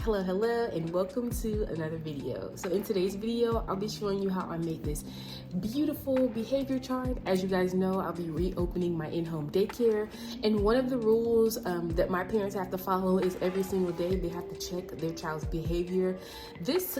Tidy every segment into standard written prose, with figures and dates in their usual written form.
Hello, and welcome to another video. So in today's video, I'll be showing you how I make this beautiful behavior chart. As you guys know, I'll be reopening my in-home daycare, and one of the rules that my parents have to follow is every single day they have to check their child's behavior. This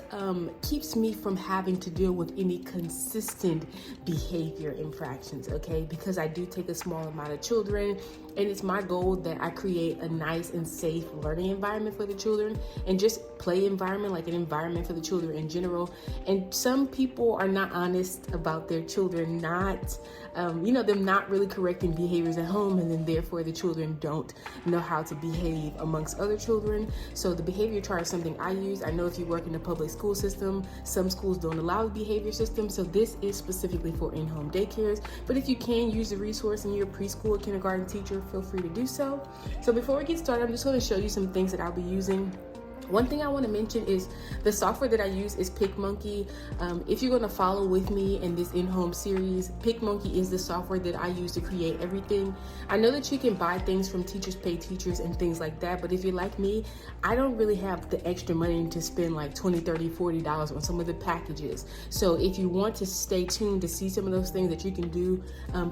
keeps me from having to deal with any consistent behavior infractions, okay? Because I do take a small amount of children, and it's my goal that I create a nice and safe learning environment for the children, and just play environment, like an environment for the children in general. And some people are not honest about their children not, them not really correcting behaviors at home, and then therefore the children don't know how to behave amongst other children. So the behavior chart is something I use. I know if you work in the public school system, some schools don't allow the behavior system, so this is specifically for in-home daycares. But if you can use the resource and you're a preschool or kindergarten teacher, feel free to do so. So before we get started, I'm just going to show you some things that I'll be using. One thing I want to mention is the software that I use is PicMonkey. If you're going to follow with me in this in-home series, PicMonkey is the software that I use to create everything. I know that you can buy things from Teachers Pay Teachers and things like that, but if you're like me, I don't really have the extra money to spend like $20, $30, $40 on some of the packages. So if you want to stay tuned to see some of those things that you can do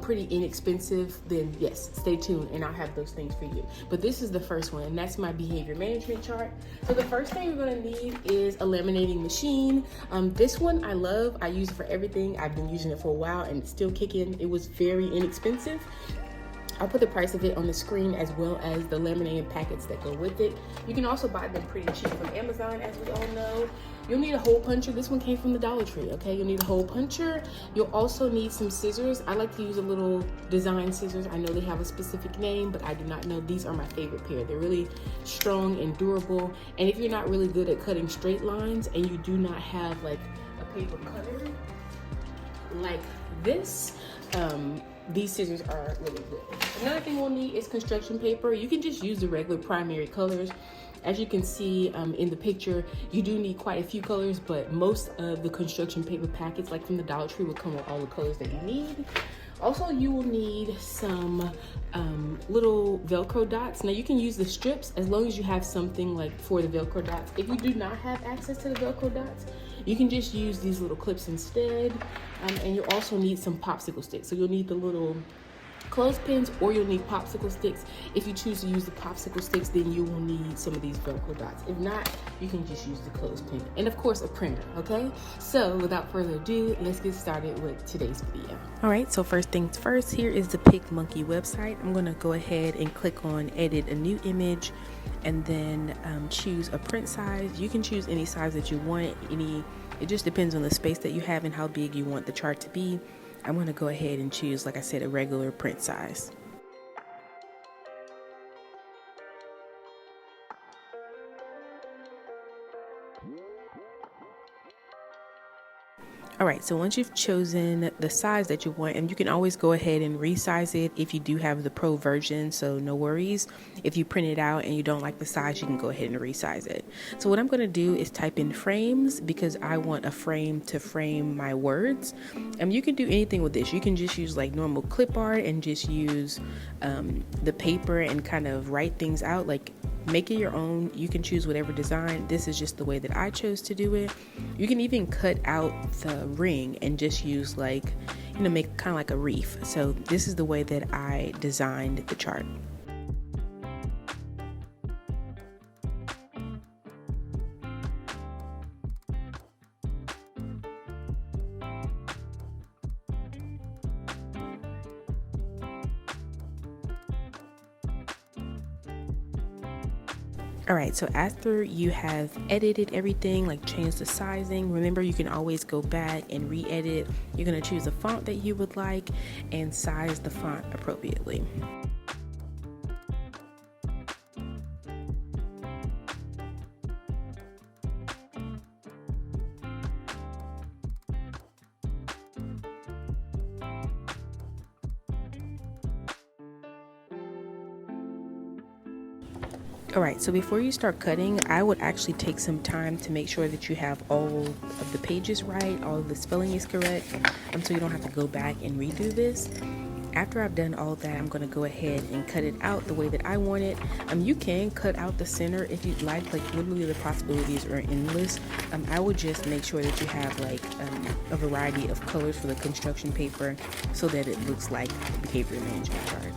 pretty inexpensive, then yes, stay tuned and I'll have those things for you. But this is the first one, and that's my behavior management chart. So the first thing you're going to need is a laminating machine. This one I love. I use it for everything. I've been using it for a while and it's still kicking. It was very inexpensive. I'll put the price of it on the screen, as well as the laminated packets that go with it. You can also buy them pretty cheap from Amazon, as we all know. You'll need a hole puncher. This one came from the Dollar Tree, okay? You'll need a hole puncher. You'll also need some scissors. I like to use a little design scissors. I know they have a specific name, but I do not know. These are my favorite pair. They're really strong and durable. And if you're not really good at cutting straight lines and you do not have like a paper cutter like this, these scissors are really good. Another thing we'll need is construction paper. You can just use the regular primary colors. As you can see in the picture, you do need quite a few colors, but most of the construction paper packets, like from the Dollar Tree, will come with all the colors that you need. Also, you will need some little Velcro dots. Now, you can use the strips as long as you have something like for the Velcro dots. If you do not have access to the Velcro dots, you can just use these little clips instead. And you'll also need some popsicle sticks. So you'll need the little clothespins, or you'll need popsicle sticks. If you choose to use the popsicle sticks, then you will need some of these Velcro dots. If not, you can just use the clothespin. And of course, a printer, okay? So without further ado, let's get started with today's video. All right, so first things first, here is the PicMonkey website. I'm gonna go ahead and click on edit a new image, and then choose a print size. You can choose any size that you want. It just depends on the space that you have and how big you want the chart to be. I'm going to go ahead and choose, like I said, a regular print size. All right, so once you've chosen the size that you want, and you can always go ahead and resize it if you do have the pro version, so no worries. If you print it out and you don't like the size, you can go ahead and resize it. So what I'm going to do is type in frames, because I want a frame to frame my words. You can do anything with this. You can just use like normal clip art and just use the paper and kind of write things out, like make it your own. You can choose whatever design. This is just the way that I chose to do it. You can even cut out the ring and just use like, make kind of like a reef. So this is the way that I designed the chart. All right, so after you have edited everything, like changed the sizing, remember you can always go back and re-edit. You're gonna choose a font that you would like and size the font appropriately. All right, so before you start cutting, I would actually take some time to make sure that you have all of the pages right, all of the spelling is correct, so you don't have to go back and redo this. After I've done all that, I'm going to go ahead and cut it out the way that I want it. You can cut out the center if you'd like literally the possibilities are endless. I would just make sure that you have a variety of colors for the construction paper so that it looks like a behavior management chart.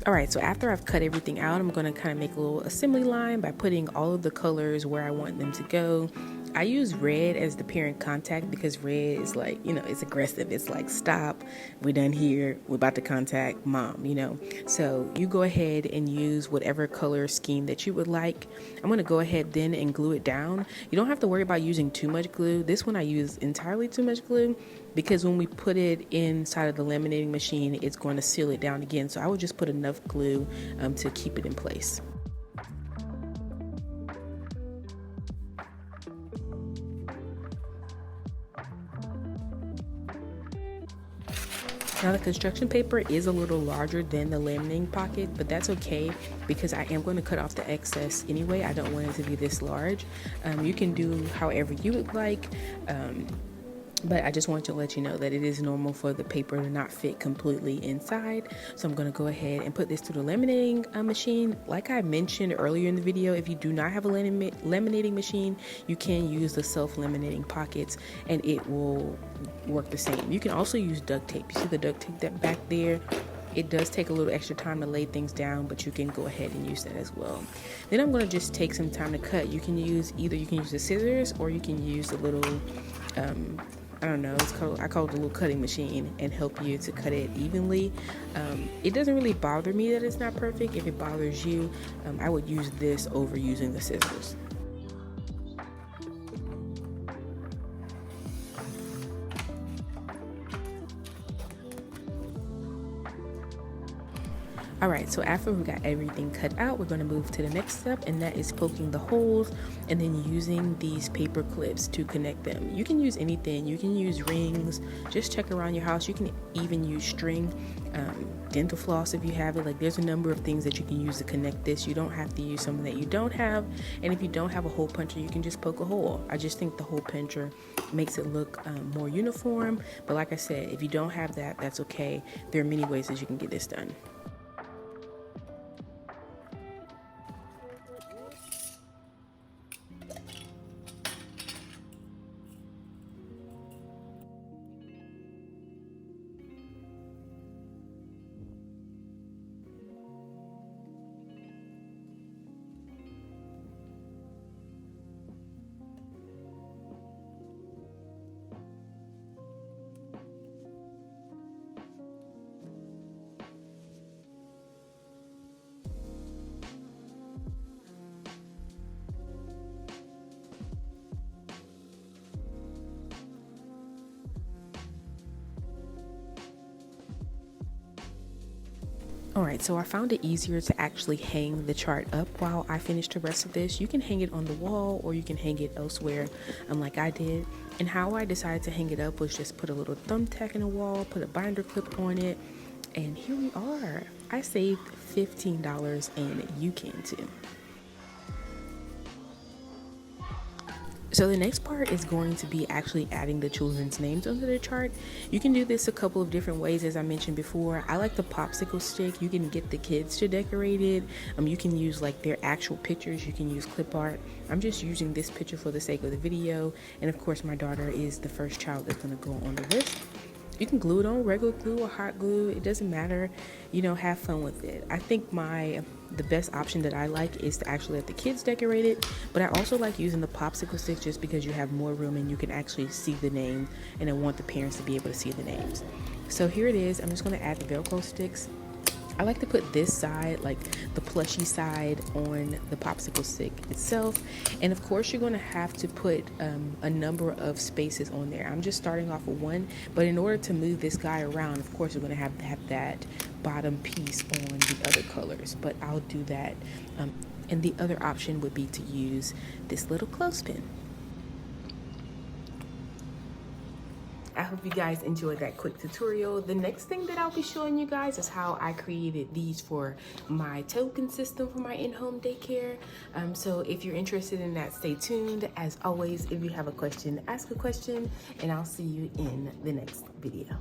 Alright, so after I've cut everything out, I'm going to kind of make a little assembly line by putting all of the colors where I want them to go. I use red as the parent contact because red is like, it's aggressive. It's like, stop, we're done here, we're about to contact mom, So you go ahead and use whatever color scheme that you would like. I'm going to go ahead then and glue it down. You don't have to worry about using too much glue. This one I use entirely too much glue because when we put it inside of the laminating machine, it's going to seal it down again. So I would just put enough glue to keep it in place. Now the construction paper is a little larger than the laminating pocket, but that's okay because I am going to cut off the excess anyway. I don't want it to be this large. You can do however you would like. But I just want to let you know that it is normal for the paper to not fit completely inside. So I'm going to go ahead and put this through the laminating machine. Like I mentioned earlier in the video, if you do not have a laminating machine, you can use the self-laminating pockets and it will work the same. You can also use duct tape. You see the duct tape that back there? It does take a little extra time to lay things down, but you can go ahead and use that as well. Then I'm going to just take some time to cut. You can use the scissors or you can use the little I don't know, I call it the little cutting machine and help you to cut it evenly. It doesn't really bother me that it's not perfect. If it bothers you, I would use this over using the scissors. Alright, so after we got everything cut out, we're going to move to the next step, and that is poking the holes and then using these paper clips to connect them. You can use anything. You can use rings. Just check around your house. You can even use string, dental floss if you have it. Like, there's a number of things that you can use to connect this. You don't have to use something that you don't have, and if you don't have a hole puncher, you can just poke a hole. I just think the hole puncher makes it look more uniform, but like I said, if you don't have that, that's okay. There are many ways that you can get this done. Alright, so I found it easier to actually hang the chart up while I finish the rest of this. You can hang it on the wall or you can hang it elsewhere, like I did. And how I decided to hang it up was just put a little thumbtack in the wall, put a binder clip on it, and here we are. I saved $15 and you can too. So the next part is going to be actually adding the children's names onto the chart. You can do this a couple of different ways, as I mentioned before. I like the popsicle stick. You can get the kids to decorate it. You can use like their actual pictures. You can use clip art. I'm just using this picture for the sake of the video. And of course, my daughter is the first child that's going to go on the list. You can glue it on regular glue or hot glue. It doesn't matter. Have fun with it. I think the best option that I like is to actually let the kids decorate it, but I also like using the popsicle sticks just because you have more room and you can actually see the name, and I want the parents to be able to see the names. So here it is. I'm just going to add the Velcro sticks. I like to put this side, like the plushy side, on the popsicle stick itself. And of course you're going to have to put a number of spaces on there. I'm just starting off with one, but in order to move this guy around, of course, we're going to have that bottom piece on the other colors, but I'll do that. And the other option would be to use this little clothespin. I hope you guys enjoyed that quick tutorial. The next thing that I'll be showing you guys is how I created these for my token system for my in-home daycare. So if you're interested in that, stay tuned. As always, if you have a question, ask a question, and I'll see you in the next video.